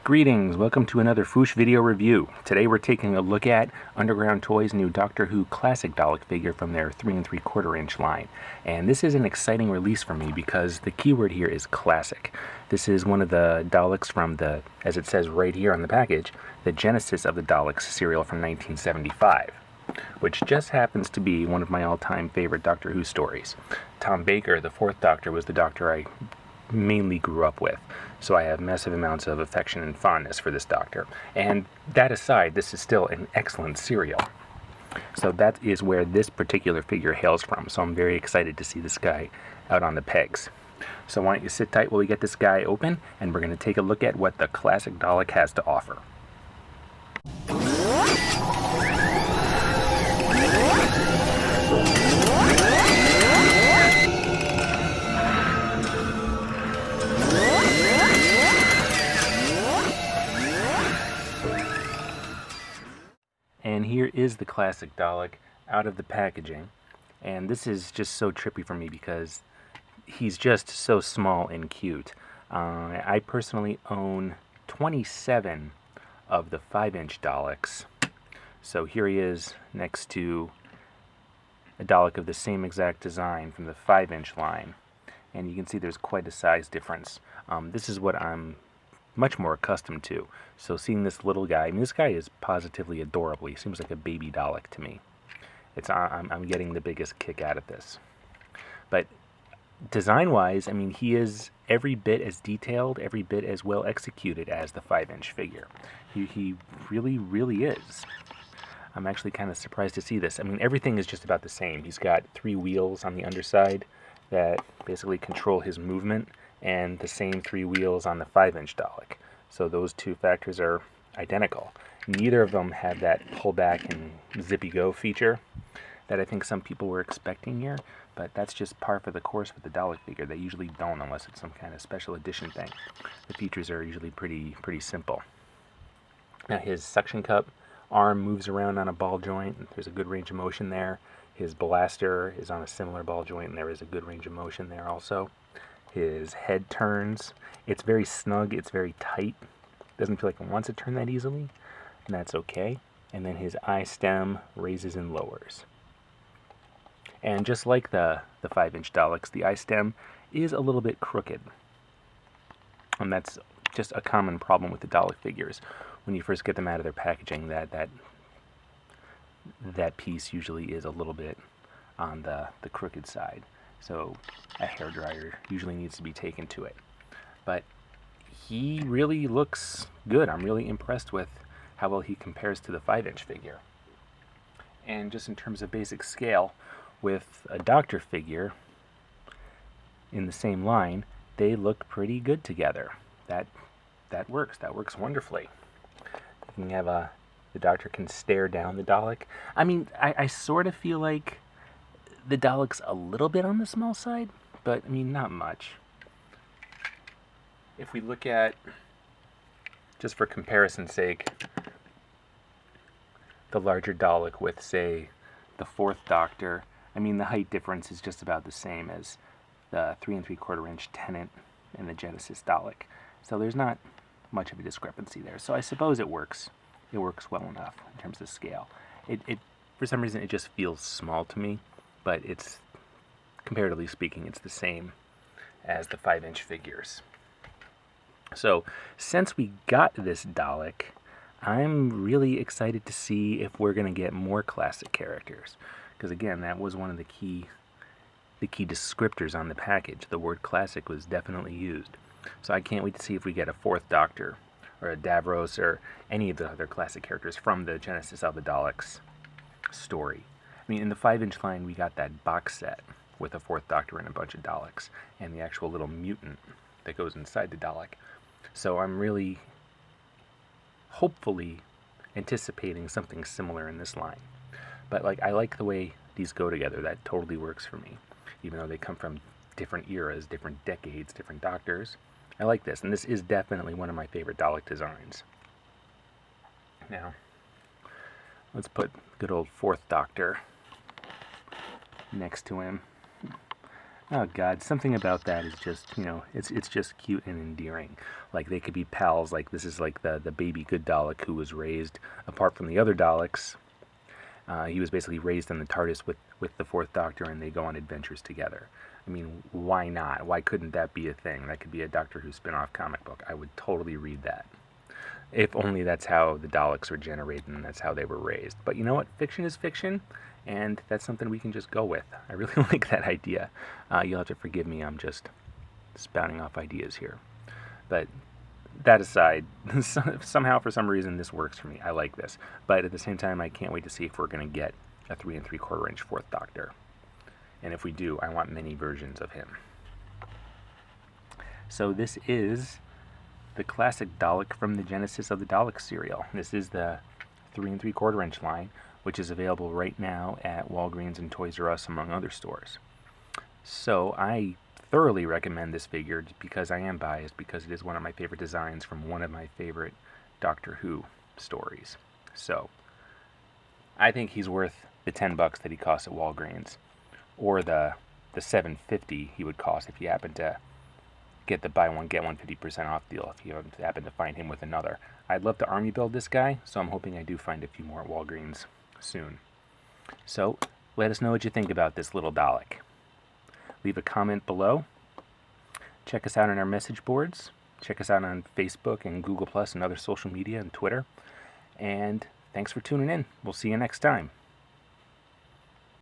Greetings, welcome to another Foosh video review. Today we're taking a look at Underground Toys' new Doctor Who Classic Dalek figure from their 3 3/4 inch line. And this is an exciting release for me because the keyword here is classic. This is one of the Daleks from the, as it says right here on the package, the Genesis of the Daleks serial from 1975. Which just happens to be one of my all-time favorite Doctor Who stories. Tom Baker, the fourth Doctor, was the Doctor I mainly grew up with, so I have massive amounts of affection and fondness for this Doctor. And that aside, this is still an excellent serial. So that is where this particular figure hails from, so I'm very excited to see this guy out on the pegs. So why don't you sit tight while we get this guy open, and we're going to take a look at what the Classic Dalek has to offer. And here is the Classic Dalek out of the packaging. And this is just so trippy for me because he's just so small and cute. I personally own 27 of the 5-inch Daleks. So here he is next to a Dalek of the same exact design from the 5-inch line. And you can see there's quite a size difference. This is what I'm much more accustomed to. So seeing this little guy, I mean, this guy is positively adorable. He seems like a baby Dalek to me. I'm getting the biggest kick out of this. But design-wise, I mean, he is every bit as detailed, every bit as well executed as the 5-inch figure. He really, really is. I'm actually kind of surprised to see this. I mean, everything is just about the same. He's got 3 wheels on the underside that basically control his movement, and the same 3 wheels on the 5-inch Dalek. So those two factors are identical. Neither of them have that pullback and zippy go feature that I think some people were expecting here, but that's just par for the course with the Dalek figure. They usually don't unless it's some kind of special edition thing. The features are usually pretty simple. Now his suction cup arm moves around on a ball joint. There's a good range of motion there. His blaster is on a similar ball joint, and there is a good range of motion there also. His head turns. It's very snug. It's very tight. Doesn't feel like it wants to turn that easily, and that's okay. And then his eye stem raises and lowers. And just like the 5-inch Daleks, the eye stem is a little bit crooked. And that's just a common problem with the Dalek figures. When you first get them out of their packaging, that piece usually is a little bit on the crooked side. So a hairdryer usually needs to be taken to it. But he really looks good. I'm really impressed with how well he compares to the 5-inch figure. And just in terms of basic scale, with a Doctor figure in the same line, they look pretty good together. That works. That works wonderfully. You can have the Doctor can stare down the Dalek. I mean, I sort of feel like the Dalek's a little bit on the small side, but I mean, not much. If we look at, just for comparison's sake, the larger Dalek with, say, the 4th Doctor, I mean, the height difference is just about the same as the 3 3/4 inch Tennant and the Genesis Dalek. So there's not much of a discrepancy there. So I suppose it works. It works well enough in terms of scale. It for some reason, it just feels small to me, but it's, comparatively speaking, it's the same as the 5-inch figures. So, since we got this Dalek, I'm really excited to see if we're going to get more classic characters. Because again, that was one of the key descriptors on the package. The word classic was definitely used. So I can't wait to see if we get a 4th Doctor, or a Davros, or any of the other classic characters from the Genesis of the Daleks story. I mean, in the 5-inch line, we got that box set with a 4th Doctor and a bunch of Daleks, and the actual little mutant that goes inside the Dalek. So I'm really, hopefully, anticipating something similar in this line. But I like the way these go together. That totally works for me. Even though they come from different eras, different decades, different Doctors, I like this. And this is definitely one of my favorite Dalek designs. Now, let's put good old 4th Doctor next to him. Oh God, something about that is just, it's just cute and endearing. Like they could be pals. Like this is like the baby good Dalek who was raised apart from the other Daleks. He was basically raised in the TARDIS with the Fourth Doctor, and they go on adventures together. I mean, why not? Why couldn't that be a thing? That could be a Doctor Who spin-off comic book. I would totally read that. If only that's how the Daleks were generated and that's how they were raised. But you know what? Fiction is fiction, and that's something we can just go with. I really like that idea. You'll have to forgive me, I'm just spouting off ideas here. But that aside, somehow for some reason this works for me. I like this. But at the same time, I can't wait to see if we're going to get a 3 3/4 inch Fourth Doctor. And if we do, I want many versions of him. So this is the Classic Dalek from the Genesis of the Daleks serial. This is the 3 3/4 inch line, which is available right now at Walgreens and Toys R Us, among other stores. So I thoroughly recommend this figure because I am biased, because it is one of my favorite designs from one of my favorite Doctor Who stories. So I think he's worth the $10 that he costs at Walgreens, or the $7.50 he would cost if you happen to get the buy one get one 50% off deal if you happen to find him with another. I'd love to army build this guy, so I'm hoping I do find a few more at Walgreens soon. So let us know what you think about this little Dalek. Leave a comment below. Check us out on our message boards. Check us out on Facebook and Google Plus and other social media and Twitter. And thanks for tuning in. We'll see you next time.